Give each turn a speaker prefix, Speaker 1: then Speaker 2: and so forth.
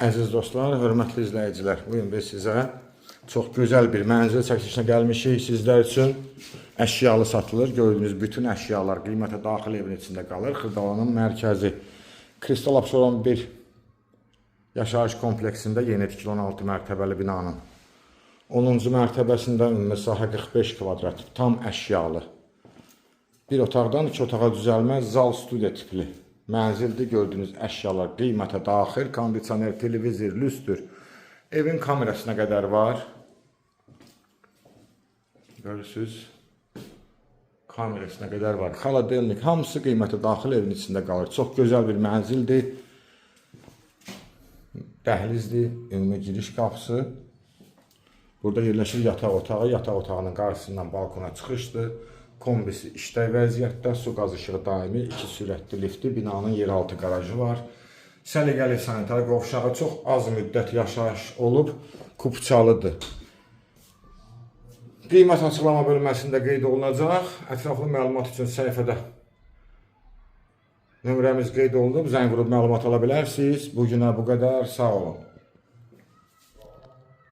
Speaker 1: Əziz dostlar, hörmətli izləyicilər, bugün biz sizə çox gözəl bir mənzil çəkilişinə gəlmişik. Sizlər üçün əşyalı satılır. Gördüyünüz bütün əşyalar qiymətə daxil evin içində qalır. Xırdalanın mərkəzi Kristal Abşeron 1 yaşayış kompleksində yeni tikili 16 mərtəbəli binanın 10-cu mərtəbəsində ümumi sahə 45 kvadrat, tam əşyalı. Bir otaqdan 2 otağa düzəlmə zal studiya tipli mənzildir. Gördüyünüz əşyalar qiymətə daxil, kondisioner, televizor, lüstr, evin kamerasına qədər var. Görürsünüz, kamerasına qədər var. Xaladelnik, hamısı qiymətə daxil evin içində qalır. Çox gözəl bir mənzildir. Dəhlizdir, ümumi giriş qapısı. Burada yerləşir yataq otağı. Yataq otağının qarşısından balkona çıxışdır. Kombisi işlək vəziyyətdə, su qaz işığı daimi, 2 sürətli lifti, binanın yeraltı qarajı var. Səliqəli sanitar qovşağı çox az müddət yaşayış olub, kupçalıdır. Qiymət açıqlama bölməsində qeyd olunacaq. Ətraflı məlumat üçün səhifədə nömrəmiz qeyd olunub, zəng vurub məlumat ala bilərsiniz. Bugünə bu qədər, sağ olun.